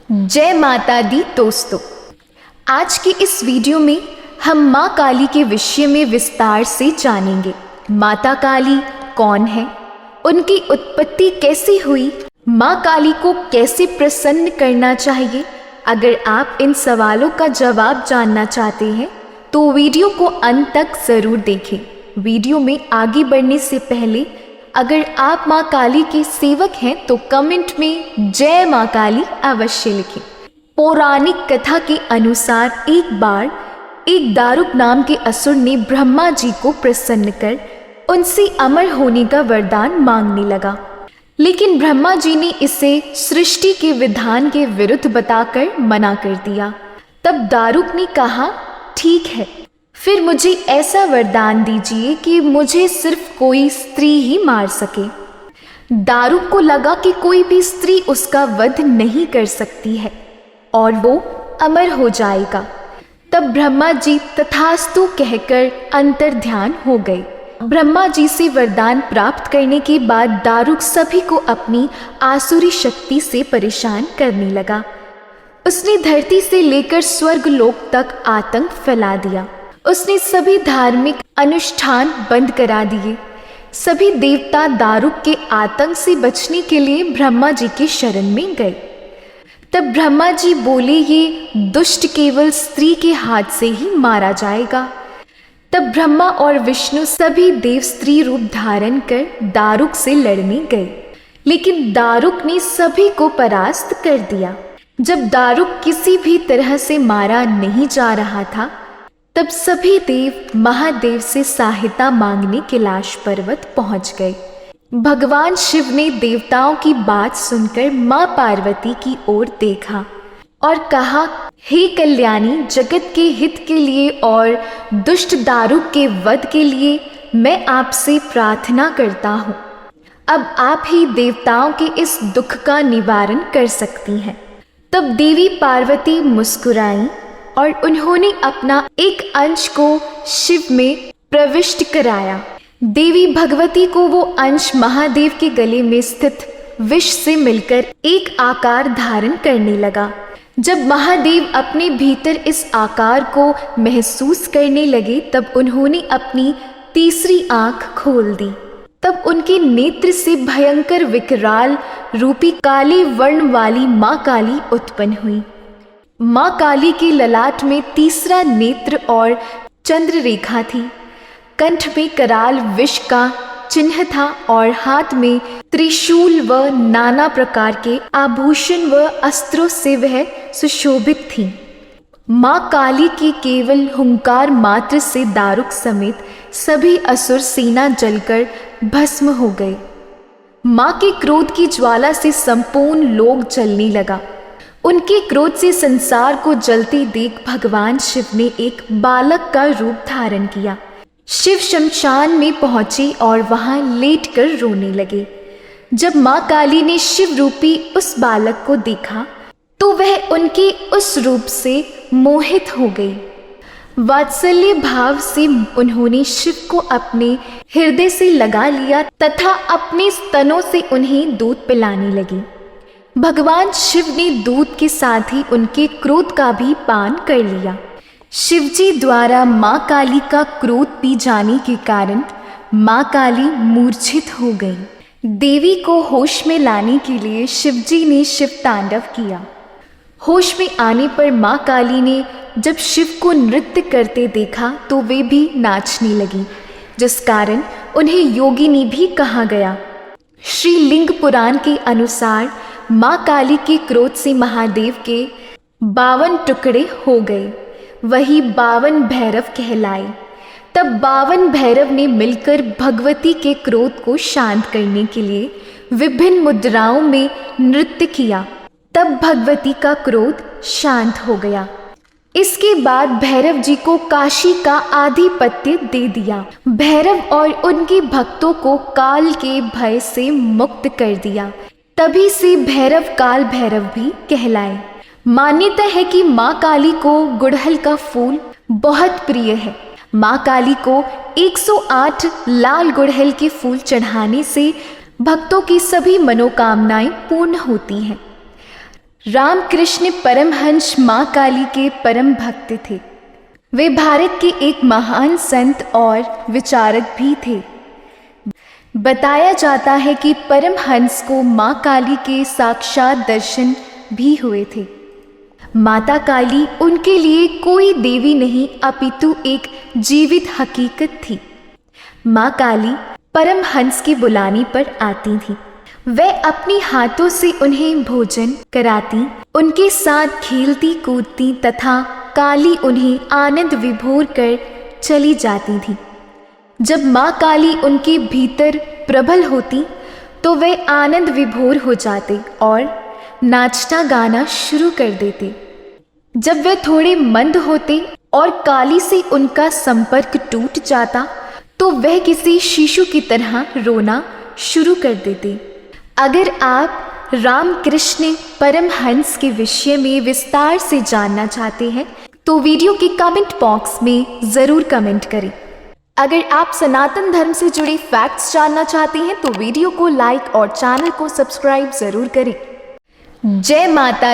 जय माता दी दोस्तों, आज की इस वीडियो में हम माँ काली के विषय में विस्तार से जानेंगे। माता काली कौन है, उनकी उत्पत्ति कैसे हुई, माँ काली को कैसे प्रसन्न करना चाहिए। अगर आप इन सवालों का जवाब जानना चाहते हैं तो वीडियो को अंत तक ज़रूर देखें। वीडियो में आगे बढ़ने से पहले अगर आप माँ काली के सेवक हैं तो कमेंट में जय माँ काली अवश्य लिखें। पौराणिक कथा के अनुसार एक बार एक दारुक नाम के असुर ने ब्रह्मा जी को प्रसन्न कर उनसे अमर होने का वरदान मांगने लगा, लेकिन ब्रह्मा जी ने इसे सृष्टि के विधान के विरुद्ध बताकर मना कर दिया। तब दारुक ने कहा, ठीक है, फिर मुझे ऐसा वरदान दीजिए कि मुझे सिर्फ कोई स्त्री ही मार सके। दारुक को लगा कि कोई भी स्त्री उसका वध नहीं कर सकती है और वो अमर हो जाएगा। तब ब्रह्मा जी तथास्तु कहकर अंतर्ध्यान हो गए। ब्रह्मा जी से वरदान प्राप्त करने के बाद दारुक सभी को अपनी आसुरी शक्ति से परेशान करने लगा। उसने धरती से लेकर स्वर्ग लोक तक आतंक फैला दिया। उसने सभी धार्मिक अनुष्ठान बंद करा दिए। सभी देवता दारुक के आतंक से बचने के लिए ब्रह्मा जी के शरण में गए। तब ब्रह्मा जी बोले, ये दुष्ट केवल स्त्री के हाथ से ही मारा जाएगा। तब ब्रह्मा और विष्णु सभी देव स्त्री रूप धारण कर दारुक से लड़ने गए, लेकिन दारुक ने सभी को परास्त कर दिया। जब दारुक किसी भी तरह से मारा नहीं जा रहा था, तब सभी देव महादेव से सहायता मांगने कैलाश पर्वत पहुंच गए। भगवान शिव ने देवताओं की बात सुनकर माँ पार्वती की ओर देखा और कहा, हे कल्याणी, जगत के हित के लिए और दुष्ट दारुक के वध के लिए मैं आपसे प्रार्थना करता हूँ। अब आप ही देवताओं के इस दुख का निवारण कर सकती हैं। तब देवी पार्वती मुस्कुराई और उन्होंने अपना एक अंश को शिव में प्रविष्ट कराया। देवी भगवती को वो अंश महादेव के गले में स्थित विष से मिलकर एक आकार धारण करने लगा। जब महादेव अपने भीतर इस आकार को महसूस करने लगे, तब उन्होंने अपनी तीसरी आंख खोल दी। तब उनके नेत्र से भयंकर विकराल रूपी काले वर्ण वाली माँ काली उत्पन्न हुई। माँ काली के ललाट में तीसरा नेत्र और चंद्र रेखा थी। कंठ में कराल विष का चिन्ह था और हाथ में त्रिशूल व नाना प्रकार के आभूषण व अस्त्रों से वह सुशोभित थी। माँ काली के केवल हुंकार मात्र से दारुक समेत सभी असुर सेना जलकर भस्म हो गए। माँ के क्रोध की ज्वाला से संपूर्ण लोक जलने लगा। उनके क्रोध से संसार को जलते देख भगवान शिव ने एक बालक का रूप धारण किया। शिव शमशान में पहुंचे और वहां लेटकर रोने लगे। जब माँ काली ने शिव रूपी उस बालक को देखा तो वह उनके उस रूप से मोहित हो गई। वात्सल्य भाव से उन्होंने शिव को अपने हृदय से लगा लिया तथा अपने स्तनों से उन्हें दूध पिलाने लगी। भगवान शिव ने दूध के साथ ही उनके क्रोध का भी पान कर लिया। शिवजी द्वारा माँ काली का क्रोध पी जाने के कारण माँ काली मूर्छित हो गई। देवी को होश में लाने के लिए शिवजी ने शिव तांडव किया। होश में आने पर माँ काली ने जब शिव को नृत्य करते देखा तो वे भी नाचने लगी, जिस कारण उन्हें योगिनी भी कहा गया। श्री लिंग पुराण के अनुसार माँ काली के क्रोध से महादेव के 52 टुकड़े हो गए, वही 52 भैरव कहलाए। तब 52 भैरव ने मिलकर भगवती के क्रोध को शांत करने के लिए विभिन्न मुद्राओं में नृत्य किया। तब भगवती का क्रोध शांत हो गया। इसके बाद भैरव जी को काशी का आधिपत्य दे दिया। भैरव और उनके भक्तों को काल के भय से मुक्त कर दिया। तभी से भैरव काल भैरव भी कहलाए। मान्यता है कि माँ काली को गुड़हल का फूल बहुत प्रिय है। माँ काली को 108 लाल गुड़हल के फूल चढ़ाने से भक्तों की सभी मनोकामनाएं पूर्ण होती हैं। रामकृष्ण परमहंस माँ काली के परम भक्त थे। वे भारत के एक महान संत और विचारक भी थे। बताया जाता है कि परमहंस को माँ काली के साक्षात दर्शन भी हुए थे। माता काली उनके लिए कोई देवी नहीं अपितु एक जीवित हकीकत थी। माँ काली परमहंस के बुलाने पर आती थी। वह अपने हाथों से उन्हें भोजन कराती, उनके साथ खेलती कूदती तथा काली उन्हें आनंद विभोर कर चली जाती थी। जब माँ काली उनके भीतर प्रबल होती तो वे आनंद विभोर हो जाते और नाचना गाना शुरू कर देते। जब वे थोड़े मंद होते और काली से उनका संपर्क टूट जाता तो वह किसी शिशु की तरह रोना शुरू कर देते। अगर आप रामकृष्ण परमहंस के विषय में विस्तार से जानना चाहते हैं तो वीडियो के कमेंट बॉक्स में ज़रूर कमेंट करें। अगर आप सनातन धर्म से जुड़े फैक्ट्स जानना चाहते हैं तो वीडियो को लाइक और चैनल को सब्सक्राइब ज़रूर करें। जय माता